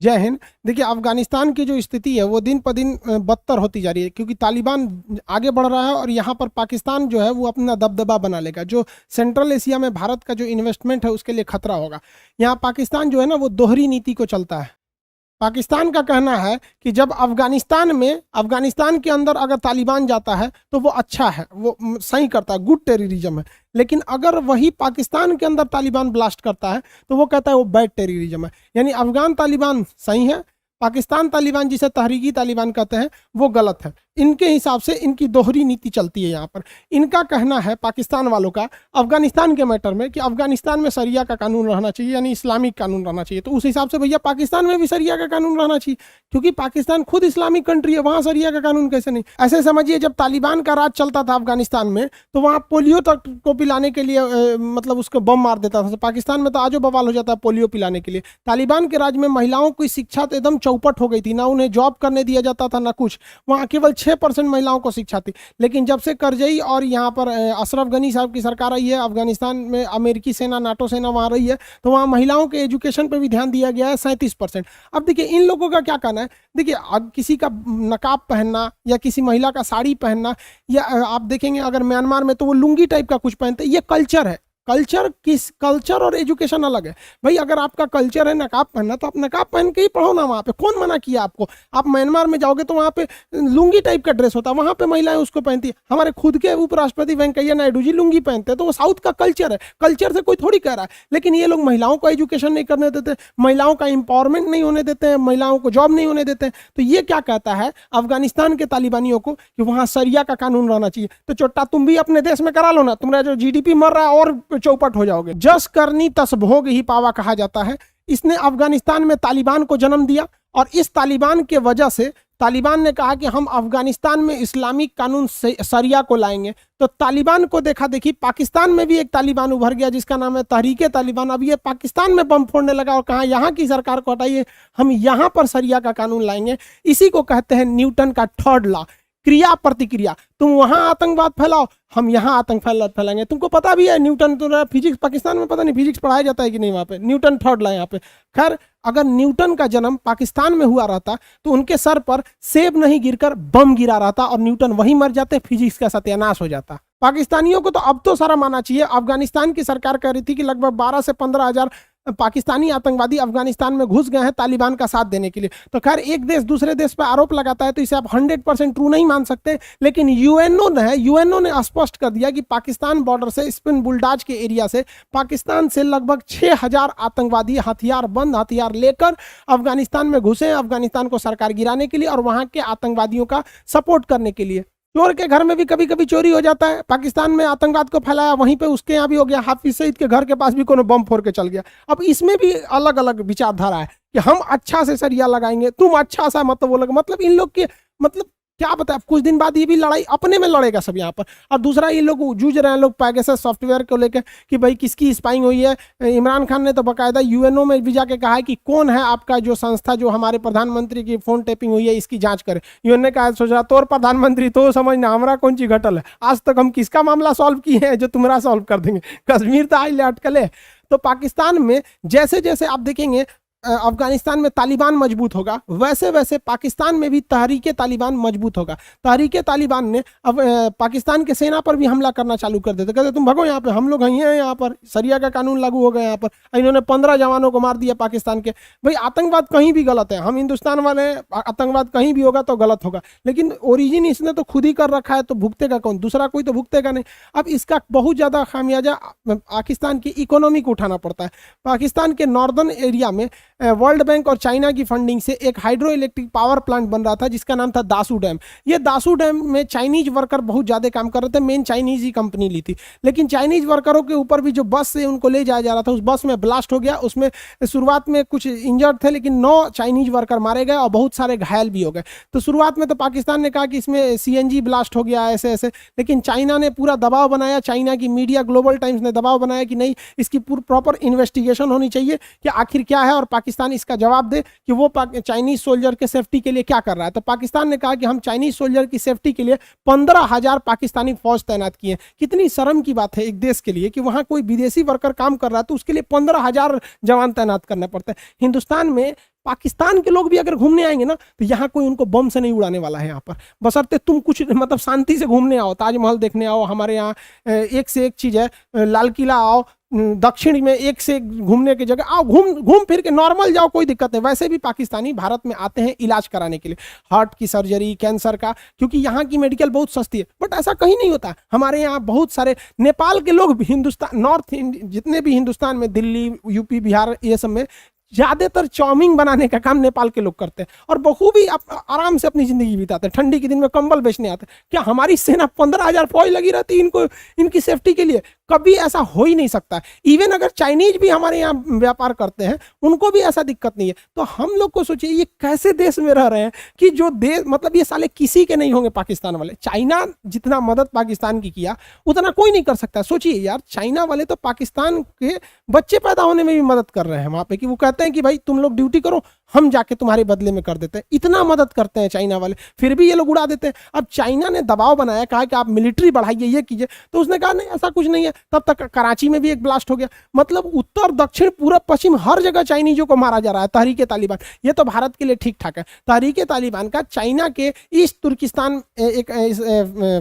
जय हिंद। देखिए, अफगानिस्तान की जो स्थिति है वो दिन पर दिन बदतर होती जा रही है, क्योंकि तालिबान आगे बढ़ रहा है और यहाँ पर पाकिस्तान जो है वो अपना दबदबा बना लेगा। जो सेंट्रल एशिया में भारत का जो इन्वेस्टमेंट है उसके लिए खतरा होगा। यहाँ पाकिस्तान जो है ना वो दोहरी नीति को चलता है। पाकिस्तान का कहना है कि जब अफगानिस्तान के अंदर अगर तालिबान जाता है तो वो अच्छा है, वो सही करता है, गुड टेररिज्म है। लेकिन अगर वही पाकिस्तान के अंदर तालिबान ब्लास्ट करता है तो वो कहता है वो बैड टेररिज्म है। यानी अफगान तालिबान सही है, पाकिस्तान तालिबान जिसे तहरीकी तालिबान कहते हैं वो गलत है। इनके हिसाब से इनकी दोहरी नीति चलती है यहाँ पर। इनका कहना है पाकिस्तान वालों का अफगानिस्तान के मैटर में कि अफगानिस्तान में शरिया का कानून रहना चाहिए, यानी इस्लामिक कानून रहना चाहिए। तो उस हिसाब से भैया पाकिस्तान में भी शरिया का कानून रहना चाहिए, क्योंकि पाकिस्तान खुद इस्लामिक कंट्री है, वहाँ शरिया का कानून कैसे नहीं। ऐसे समझिए जब तालिबान का राज चलता था अफगानिस्तान में तो वहाँ पोलियो तक को पिलाने के लिए मतलब उसको बम मार देता था। पाकिस्तान में तो आजो बवाल हो जाता है पोलियो पिलाने के लिए। तालिबान के राज में महिलाओं की शिक्षा तो एकदम चौपट हो गई थी, ना उन्हें जॉब करने दिया जाता था ना कुछ। वहाँ केवल 6% महिलाओं को शिक्षा थी। लेकिन जब से करजई और यहाँ पर अशरफ गनी साहब की सरकार आई है, अफगानिस्तान में अमेरिकी सेना, नाटो सेना वहाँ रही है, तो वहाँ महिलाओं के एजुकेशन पे भी ध्यान दिया गया है 37%। अब देखिए इन लोगों का क्या कहना है। देखिए, अब किसी का नकाब पहनना या किसी महिला का साड़ी पहनना, या आप देखेंगे अगर म्यांमार में तो वो लुंगी टाइप का कुछ पहनते हैं, ये कल्चर है। कल्चर और एजुकेशन अलग है भाई। अगर आपका कल्चर है नकाब पहनना तो आप नकाब पहन के ही पढ़ो ना। वहाँ पे कौन मना किया आपको। आप म्यांमार में जाओगे तो वहाँ पे लुंगी टाइप का ड्रेस होता है, वहाँ पे महिलाएं उसको पहनती है। हमारे खुद के उपराष्ट्रपति वेंकैया नायडू जी लुंगी पहनते हैं, तो वो साउथ का कल्चर है, कल्चर से कोई थोड़ी कह रहा है। लेकिन ये लोग महिलाओं को एजुकेशन नहीं करने देते, महिलाओं का इंपावरमेंट नहीं होने देते हैं, महिलाओं को जॉब नहीं होने देते हैं। तो ये क्या कहता है अफगानिस्तान के तालिबानियों को कि वहाँ शरिया का कानून रहना चाहिए। तो चोट्टा तुम भी अपने देश में करा लो ना, तुम्हारा जो जीडीपी मर रहा है और चौपट हो जाओगे। जस करनी तस भोग ही पावा कहा जाता है। इसने अफगानिस्तान में तालिबान को जन्म दिया और इस तालिबान के वजह से तालिबान ने कहा कि हम अफगानिस्तान में इस्लामिक कानून शरिया को लाएंगे। तो तालिबान को देखा देखी पाकिस्तान में भी एक तालिबान उभर गया जिसका नाम है तहरीके तालिबान। अब ये पाकिस्तान में बम फोड़ने लगा और कहा यहाँ की सरकार को हटाइए, हम यहाँ पर शरिया का कानून लाएंगे। इसी को कहते हैं न्यूटन का थर्ड लॉ, क्रिया प्रतिक्रिया। तुम वहां आतंकवाद फैलाओ, हम यहाँ आतंक फैलाएंगे। तुमको पता भी है न्यूटन तो फिजिक्स, पाकिस्तान में पता नहीं फिजिक्स पढ़ाया जाता है कि नहीं वहाँ पे। न्यूटन थर्ड लॉ यहाँ पे। खैर, अगर न्यूटन का जन्म पाकिस्तान में हुआ रहता तो उनके सर पर सेब नहीं गिरकर बम गिरा रहता और न्यूटन वहीं मर जाते, फिजिक्स का सत्यानाश हो जाता। पाकिस्तानियों को तो अब तो सारा मानना चाहिए। अफगानिस्तान की सरकार कह रही थी कि लगभग 12 से 15 हजार पाकिस्तानी आतंकवादी अफगानिस्तान में घुस गए हैं तालिबान का साथ देने के लिए। तो खैर, एक देश दूसरे देश पर आरोप लगाता है तो इसे आप 100% ट्रू नहीं मान सकते। लेकिन यूएनओ ने स्पष्ट कर दिया कि पाकिस्तान बॉर्डर से स्पिन बुलडाज के एरिया से पाकिस्तान से लगभग 6000 आतंकवादी हथियार लेकर अफगानिस्तान में घुसे, अफगानिस्तान को सरकार गिराने के लिए और वहां के आतंकवादियों का सपोर्ट करने के लिए। चोर के घर में भी कभी कभी चोरी हो जाता है। पाकिस्तान में आतंकवाद को फैलाया, वहीं पे उसके यहाँ भी हो गया। हाफिज सईद के घर के पास भी कोनो बम फोड़ के चल गया। अब इसमें भी अलग अलग विचारधारा है कि हम अच्छा से शरिया लगाएंगे, तुम अच्छा सा मतलब वो लगा। मतलब इन लोग के मतलब क्या पता है, कुछ दिन बाद ये भी लड़ाई अपने में लड़ेगा सब यहाँ पर। और दूसरा, ये लोग जूझ रहे हैं लोग पैगासस सॉफ्टवेयर को लेकर कि भाई किसकी स्पाइंग हुई है। इमरान खान ने तो बाकायदा यूएनओ में भी जाके कहा है कि कौन है आपका जो संस्था जो हमारे प्रधानमंत्री की फोन टेपिंग हुई है इसकी जांच करे। यूएन ने कहा सोच रहा तोर प्रधानमंत्री तो समझना हमारा कौन सी घटल है, आज तक हम किसका मामला सॉल्व किए हैं जो तुम्हारा सॉल्व कर देंगे। कश्मीर तो आज ले अटकले। तो पाकिस्तान में जैसे जैसे आप देखेंगे अफगानिस्तान में तालिबान मजबूत होगा, वैसे वैसे पाकिस्तान में भी तहरीके तालिबान मजबूत होगा। तहरीके तालिबान ने अब पाकिस्तान के सेना पर भी हमला करना चालू कर देते, कहते तुम भगो यहाँ पे, हम लोग हैं यहाँ पर, शरिया का कानून लागू हो गया यहाँ पर। इन्होंने 15 जवानों को मार दिया पाकिस्तान के। भाई आतंकवाद कहीं भी गलत है, हम हिंदुस्तान वाले, आतंकवाद कहीं भी होगा तो गलत होगा, लेकिन ओरिजिन इसने तो खुद ही कर रखा है, तो भुगतेगा कौन? दूसरा कोई तो भुगतेगा नहीं। अब इसका बहुत ज़्यादा खामियाजा पाकिस्तान की इकोनॉमी को उठाना पड़ता है। पाकिस्तान के नॉर्दर्न एरिया में वर्ल्ड बैंक और चाइना की फंडिंग से एक हाइड्रो इलेक्ट्रिक पावर प्लांट बन रहा था जिसका नाम था दासू डैम। ये दासू डैम में चाइनीज वर्कर बहुत ज़्यादा काम कर रहे थे, मेन चाइनीज ही कंपनी ली थी। लेकिन चाइनीज वर्करों के ऊपर भी जो बस से उनको ले जाया जा रहा था, उस बस में ब्लास्ट हो गया। उसमें शुरुआत में कुछ इंजर्ड थे, लेकिन 9 चाइनीज वर्कर मारे गए और बहुत सारे घायल भी हो गए। तो शुरुआत में तो पाकिस्तान ने कहा कि इसमें सीएनजी ब्लास्ट हो गया ऐसे ऐसे, लेकिन चाइना ने पूरा दबाव बनाया। चाइना की मीडिया ग्लोबल टाइम्स ने दबाव बनाया कि नहीं, इसकी प्रॉपर इन्वेस्टिगेशन होनी चाहिए कि आखिर क्या है और पाकिस्तान इसका जवाब दे कि वो चाइनीज सोल्जर के सेफ्टी के लिए क्या कर रहा है। तो पाकिस्तान ने कहा कि हम चाइनीज सोल्जर की सेफ्टी के लिए 15,000 पाकिस्तानी फौज तैनात किए। कितनी शर्म की बात है एक देश के लिए कि वहां कोई विदेशी वर्कर काम कर रहा है तो उसके लिए 15,000 जवान तैनात करना पड़ता है। हिंदुस्तान में पाकिस्तान के लोग भी अगर घूमने आएंगे ना तो यहाँ कोई उनको बम से नहीं उड़ाने वाला है यहाँ पर, बशर्ते तुम कुछ मतलब शांति से घूमने आओ, ताजमहल देखने आओ, हमारे यहाँ एक से एक चीज़ है, लाल किला आओ, दक्षिण में एक से एक घूमने की जगह आओ, घूम फिर के नॉर्मल जाओ, कोई दिक्कत नहीं। वैसे भी पाकिस्तानी भारत में आते हैं इलाज कराने के लिए, हार्ट की सर्जरी, कैंसर का, क्योंकि यहाँ की मेडिकल बहुत सस्ती है। बट ऐसा कहीं नहीं होता, हमारे यहाँ बहुत सारे नेपाल के लोग हिंदुस्तान, नॉर्थ जितने भी हिंदुस्तान में, दिल्ली, यूपी, बिहार, ये सब में ज्यादातर चाउमीन बनाने का काम नेपाल के लोग करते हैं और बखूबी आराम से अपनी जिंदगी बिताते हैं। ठंडी के दिन में कंबल बेचने आते हैं। क्या हमारी सेना 15,000 फौज लगी रहती है इनको, इनकी सेफ्टी के लिए? कभी ऐसा हो ही नहीं सकता। इवन अगर चाइनीज भी हमारे यहाँ व्यापार करते हैं, उनको भी ऐसा दिक्कत नहीं है। तो हम लोग को सोचिए ये कैसे देश में रह रहे हैं कि जो देश, मतलब ये साले किसी के नहीं होंगे पाकिस्तान वाले। चाइना जितना मदद पाकिस्तान की किया उतना कोई नहीं कर सकता। सोचिए यार, चाइना वाले तो पाकिस्तान के बच्चे पैदा होने में भी मदद कर रहे हैं वहां पे, कि वो कहते हैं कि भाई तुम लोग ड्यूटी करो, हम जाके तुम्हारे बदले में कर देते हैं। इतना मदद करते हैं चाइना वाले, फिर भी ये लोग उड़ा देते हैं। अब चाइना ने दबाव बनाया, कहा कि आप मिलिट्री बढ़ाइए, ये कीजिए, तो उसने कहा नहीं ऐसा कुछ नहीं है। तब तक कराची में भी एक ब्लास्ट हो गया। मतलब उत्तर, दक्षिण, पूरब, पश्चिम हर जगह चाइनीजों को मारा जा रहा है। तहरीके तालिबान, ये तो भारत के लिए ठीक ठाक है। तहरीके तालिबान का चाइना के ईस्ट तुर्किस्तान एक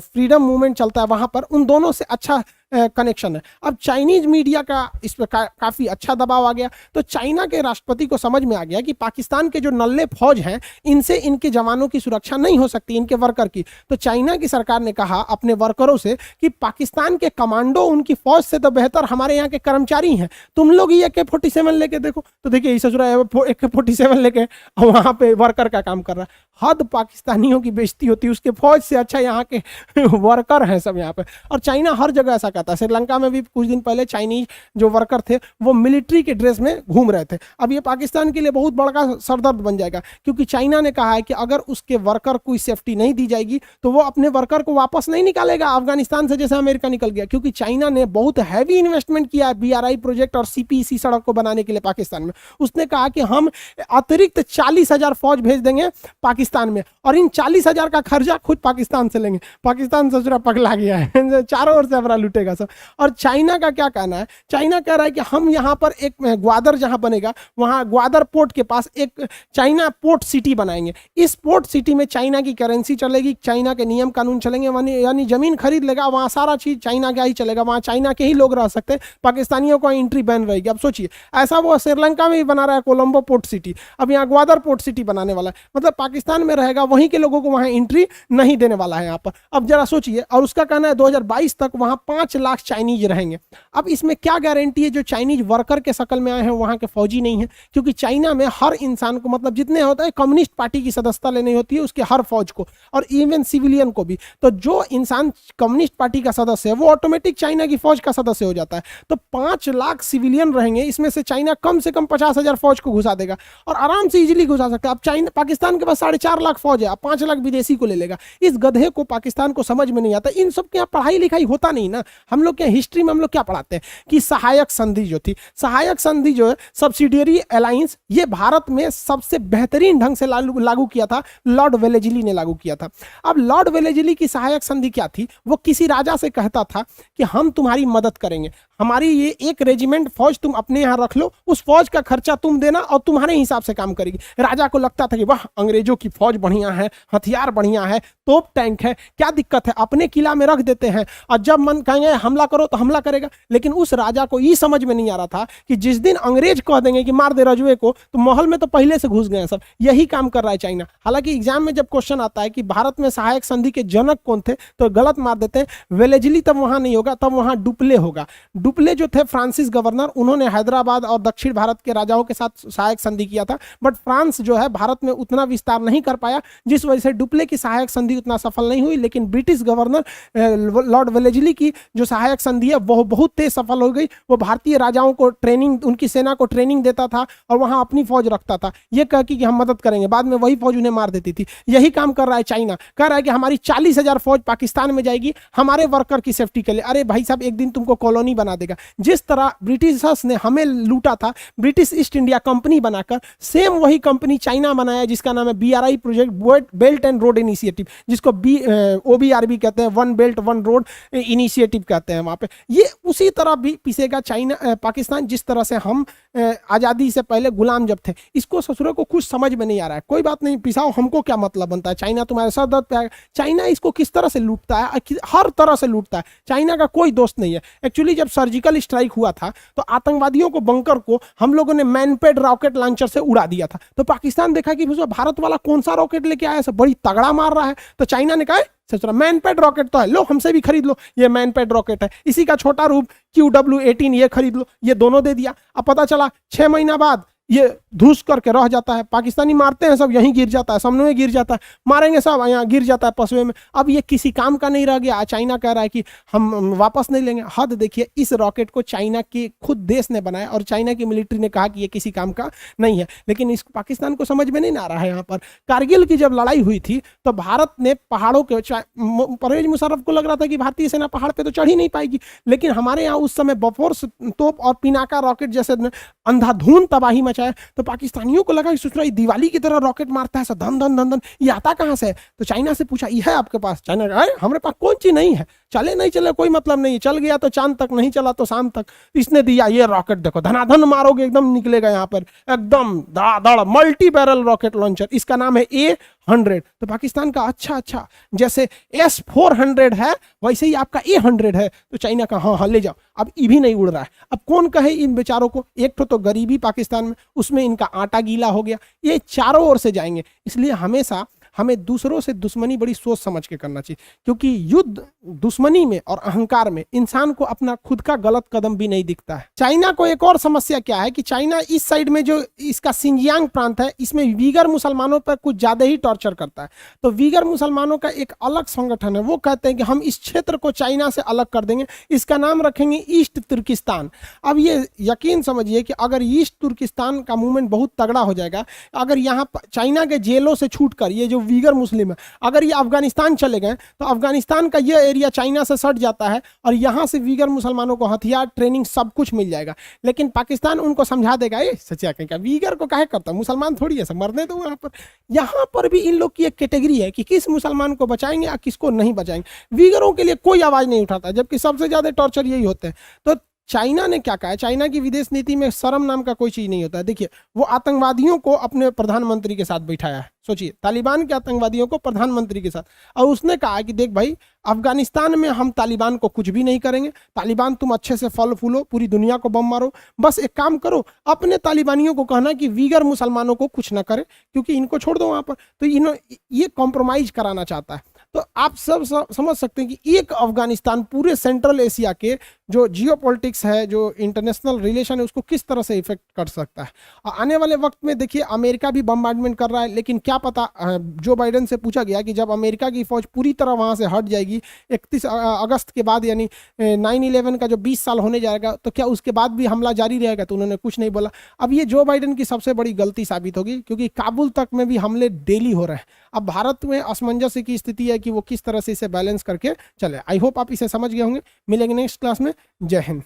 फ्रीडम मूवमेंट चलता है, वहां पर उन दोनों से अच्छा कनेक्शन है। अब चाइनीज मीडिया का इस पर काफी अच्छा दबाव आ गया। तो चाइना के राष्ट्रपति को समझ में आ गया कि पाकिस्तान के जो नल्ले फौज हैं, इनसे इनके जवानों की सुरक्षा नहीं हो सकती, इनके वर्कर की। तो चाइना की सरकार ने कहा अपने वर्करों से कि पाकिस्तान के कमांडो उनकी फौज से तो बेहतर हमारे यहाँ के कर्मचारी हैं, तुम लोग ही AK-47 लेके देखो। तो देखिए इस AK-47 लेके वहां पे वर्कर का काम कर रहा है। हद पाकिस्तानियों की बेइज्जती होती है, उसके फौज से अच्छा यहाँ के वर्कर हैं सब यहाँ पे। और चाइना हर जगह ऐसा करता है। श्रीलंका में भी कुछ दिन पहले चाइनीज जो वर्कर थे वो मिलिट्री के ड्रेस में घूम रहे थे। अब ये पाकिस्तान के लिए बहुत बड़ा सरदर्द बन जाएगा, क्योंकि चाइना ने कहा है कि अगर उसके वर्कर को सेफ्टी नहीं दी जाएगी तो वो अपने वर्कर को वापस नहीं निकालेगा अफगानिस्तान से, जैसे अमेरिका निकल गया। क्योंकि चाइना ने बहुत हैवी इन्वेस्टमेंट किया है BRI प्रोजेक्ट और CPEC सड़क को बनाने के लिए पाकिस्तान में। उसने कहा कि हम अतिरिक्त 40,000 फौज भेज देंगे पाकिस्तान में, और इन 40,000 का खर्चा खुद पाकिस्तान से लेंगे। पाकिस्तान ससुरा पगला गया है, चारों ओर से हमारा लुटेगा सब। और चाइना का क्या कहना है? चाइना कह रहा है कि हम यहाँ पर एक ग्वादर जहां बनेगा, वहां ग्वादर पोर्ट के पास एक चाइना पोर्ट सिटी बनाएंगे। इस पोर्ट सिटी में चाइना की करेंसी चलेगी, चाइना के नियम कानून चलेंगे, यानी जमीन खरीद लेगा, वहां सारा चीज चाइना का ही चलेगा, वहां चाइना के ही लोग रह सकते हैं, पाकिस्तानियों को एंट्री बैन रहेगी। अब सोचिए, ऐसा वो श्रीलंका में भी बना रहा है कोलंबो पोर्ट सिटी, अब यहाँ ग्वादर पोर्ट सिटी बनाने वाला है। मतलब पाकिस्तान में रहेगा, वहीं के लोगों को वहां एंट्री नहीं देने वाला है यहाँ पर। अब जरा सोचिए, और उसका कहना है 2022 तक वहां 5 लाख चाइनीज रहेंगे। अब इसमें क्या गारंटी है जो चाइनीज वर्कर के शक्ल में आए हैं वहां के फौजी नहीं है? क्योंकि चाइना में हर इंसान को, मतलब जितने होता है, कम्युनिस्ट पार्टी की सदस्यता लेनी होती है उसके हर फौज को, और इवन सिविलियन को भी। तो जो इंसान कम्युनिस्ट पार्टी का सदस्य है वो ऑटोमेटिक चाइना की फौज का सदस्य हो जाता है। तो 5 लाख सिविलियन रहेंगे, इसमें से चाइना कम से कम 50,000 फौज को घुसा देगा और आराम से इजीली घुसा सकता है। अब चाइना, पाकिस्तान के पास 4.5 लाख फौज है, 5 लाख विदेशी को ले लेगा। इस गधे को पाकिस्तान को समझ में नहीं आता। इन सब के यहाँ पढ़ाई लिखाई होता नहीं ना। हम लोग के हिस्ट्री में हम लोग क्या पढ़ाते हैं कि सहायक संधि जो थी, सहायक संधि जो है, सब्सिडियरी अलायंस, ये भारत में सबसे बेहतरीन ढंग से लागू किया था, लॉर्ड वेलेजली ने लागू किया था। अब लॉर्ड वेलेजली की सहायक संधि क्या थी? वो किसी राजा से कहता था कि हम तुम्हारी मदद करेंगे, हमारी ये एक रेजिमेंट फौज तुम अपने यहाँ रख लो, उस फौज का खर्चा तुम देना और तुम्हारे हिसाब से काम करेगी। राजा को लगता था कि वाह, अंग्रेजों की फौज बढ़िया है, हथियार बढ़िया है, तोप टैंक है, क्या दिक्कत है, अपने किला में रख देते हैं और जब मन कहेंगे हमला करो तो हमला करेगा। लेकिन उस राजा को ये समझ में नहीं आ रहा था कि जिस दिन अंग्रेज कह देंगे कि मार दे रजुए को, तो महल में तो पहले से घुस गए सब। यही काम कर रहा है चाइना। हालांकि एग्जाम में जब क्वेश्चन आता है कि भारत में सहायक संधि के जनक कौन थे, तो गलत मार देते हैं। वेलेजली तब वहां नहीं होगा, तब वहां डुप्ले होगा। डुप्ले जो थे फ्रांसिस गवर्नर, उन्होंने हैदराबाद और दक्षिण भारत के राजाओं के साथ सहायक संधि किया था। बट फ्रांस जो है भारत में उतना विस्तार नहीं कर पाया, जिस वजह से डुप्ले की सहायक संधि उतना सफल नहीं हुई। लेकिन ब्रिटिश गवर्नर लॉर्ड वेलेजली की जो सहायक संधि है वो बहुत तेज सफल हो गई। वो भारतीय राजाओं को ट्रेनिंग, उनकी सेना को ट्रेनिंग देता था और वहां अपनी फौज रखता था, ये कह कि हम मदद करेंगे। बाद में वही फौज उन्हें मार देती थी। यही काम कर रहा है चाइना, कह रहा है कि हमारी 40,000 फौज पाकिस्तान में जाएगी हमारे वर्कर की सेफ्टी के लिए। अरे भाई साहब, एक दिन तुमको कॉलोनी बना देगा। जिस तरह ब्रिटिशर्स ने हमें लूटा था ब्रिटिश ईस्ट इंडिया कंपनी बनाकर, सेम वही कंपनी चाइना बनाया जिसका नाम है BRI project, belt and road initiative, जिसको OBRB कहते हैं, one belt one road initiative कहते हैं। वहां पे ये उसी तरह भी पिसेगा चाइना, पाकिस्तान, जिस तरह से हम आज़ादी से पहले गुलाम जब थे। इसको ससुरों को कुछ समझ में नहीं आ रहा है। कोई बात नहीं, पिसाओ, हमको क्या मतलब बनता है, चाइना तुम्हारे सर दर्द पे आएगा। चाइना इसको किस तरह से लूटता है, हर तरह से लूटता है। चाइना का कोई दोस्त नहीं है। एक्चुअली जब सर्जिकल स्ट्राइक हुआ था तो आतंकवादियों को, बंकर को हम लोगों ने मैनपेड रॉकेट लॉन्चर से उड़ा दिया था। तो पाकिस्तान देखा कि भारत वाला कौन सा रॉकेट लेके आया है, बड़ी तगड़ा मार रहा है। तो चाइना ने कहा मैनपेड रॉकेट तो है, लो हमसे भी खरीद लो, ये मैनपेड रॉकेट है। इसी का छोटा रूप QW-18 ये खरीद लो, ये दोनों दे दिया। अब पता चला 6 महीना बाद ये धूस करके रह जाता है। पाकिस्तानी मारते हैं, सब यहीं गिर जाता है, सामने में गिर जाता है, मारेंगे सब यहाँ गिर जाता है पसवे में। अब ये किसी काम का नहीं रह गया। चाइना कह रहा है कि हम वापस नहीं लेंगे। हद देखिए, इस रॉकेट को चाइना के खुद देश ने बनाया और चाइना की मिलिट्री ने कहा कि ये किसी काम का नहीं है। लेकिन इस पाकिस्तान को समझ में नहीं आ रहा है। यहाँ पर कारगिल की जब लड़ाई हुई थी तो भारत ने पहाड़ों के, परवेज मुशर्रफ को लग रहा था कि भारतीय सेना पहाड़ पर तो चढ़ ही नहीं पाएगी, लेकिन हमारे यहाँ उस समय बफोर्स तोप और पिनाका रॉकेट जैसे अंधाधुंध तबाही मचाया। तो पाकिस्तानियों को लगा कि दिवाली की तरह रॉकेट मारता है, धन धन धन धन, ये आता कहां से है। तो चाइना से पूछा, ये है आपके पास? चाइना कहा, हमारे पास कौन चीज नहीं है, चले नहीं चले कोई मतलब नहीं, चल गया तो चांद तक, नहीं चला तो शाम तक। इसने दिया ये रॉकेट, देखो धनाधन मारोगे एकदम निकलेगा यहाँ पर, एकदम दाड़ मल्टी बैरल रॉकेट लॉन्चर। इसका नाम है A-100। तो पाकिस्तान का अच्छा, जैसे S-400 है वैसे ही आपका A-100 है। तो चाइना का हाँ ले जाओ। अब ये भी नहीं उड़ रहा है। अब कौन कहे इन बेचारों को, एक तो गरीबी पाकिस्तान में, उसमें इनका आटा गीला हो गया, ये चारों ओर से जाएंगे। इसलिए हमेशा हमें दूसरों से दुश्मनी बड़ी सोच समझ के करना चाहिए, क्योंकि युद्ध, दुश्मनी में और अहंकार में इंसान को अपना खुद का गलत कदम भी नहीं दिखता है। चाइना को एक और समस्या क्या है कि चाइना इस साइड में जो इसका सिंजियांग प्रांत है, इसमें वीगर मुसलमानों पर कुछ ज्यादा ही टॉर्चर करता है। तो वीगर मुसलमानों का एक अलग संगठन है, वो कहते हैं कि हम इस क्षेत्र को चाइना से अलग कर देंगे, इसका नाम रखेंगे ईस्ट तुर्किस्तान। अब ये यकीन समझिए कि अगर ईस्ट तुर्किस्तान का मूवमेंट बहुत तगड़ा हो जाएगा, अगर यहाँ चाइना के जेलों से छूटकर ये जो वीगर मुस्लिम है, अगर ये अफगानिस्तान चले गए तो अफगानिस्तान का ये एरिया चाइना से सट जाता है और यहाँ से वीगर मुसलमानों को हथियार, ट्रेनिंग, सब कुछ मिल जाएगा। लेकिन पाकिस्तान उनको समझा देगा, ये सच्चा कहेगा वीगर को काहे करता, मुसलमान थोड़ी है, सब मरने दो। यहाँ पर भी इन लोग की एक कैटेगरी है कि किस मुसलमान को बचाएंगे या किसको नहीं बचाएंगे। वीगरों के लिए कोई आवाज नहीं उठाता, जबकि सबसे ज्यादा टॉर्चर यही होते हैं। तो चाइना ने क्या कहा है, चाइना की विदेश नीति में शर्म नाम का कोई चीज नहीं होता है। देखिए, वो आतंकवादियों को अपने प्रधानमंत्री के साथ बैठाया है। सोचिए, तालिबान के आतंकवादियों को प्रधानमंत्री के साथ, और उसने कहा कि देख भाई, अफगानिस्तान में हम तालिबान को कुछ भी नहीं करेंगे, तालिबान तुम अच्छे से फल फूलो, पूरी दुनिया को बम मारो, बस एक काम करो, अपने तालिबानियों को कहना कि वीगर मुसलमानों को कुछ ना करे, क्योंकि इनको छोड़ दो वहां पर। तो ये कॉम्प्रोमाइज कराना चाहता है। तो आप सब समझ सकते हैं कि एक अफगानिस्तान पूरे सेंट्रल एशिया के जो जियोपॉलिटिक्स है, जो इंटरनेशनल रिलेशन है, उसको किस तरह से इफेक्ट कर सकता है। और आने वाले वक्त में देखिए, अमेरिका भी बम्बार्डमेंट कर रहा है, लेकिन क्या पता, जो बाइडेन से पूछा गया कि जब अमेरिका की फौज पूरी तरह वहां से हट जाएगी 31 अगस्त के बाद, यानी 9/11 का जो 20 साल होने जाएगा, तो क्या उसके बाद भी हमला जारी रहेगा? तो उन्होंने कुछ नहीं बोला। अब ये जो बाइडेन की सबसे बड़ी गलती साबित होगी, क्योंकि काबुल तक में भी हमले डेली हो रहे हैं। अब भारत में असमंजस की स्थिति है कि वो किस तरह से इसे बैलेंस करके चले। आई होप आप इसे समझ गए होंगे। मिलेंगे नेक्स्ट क्लास में। जय हिंद।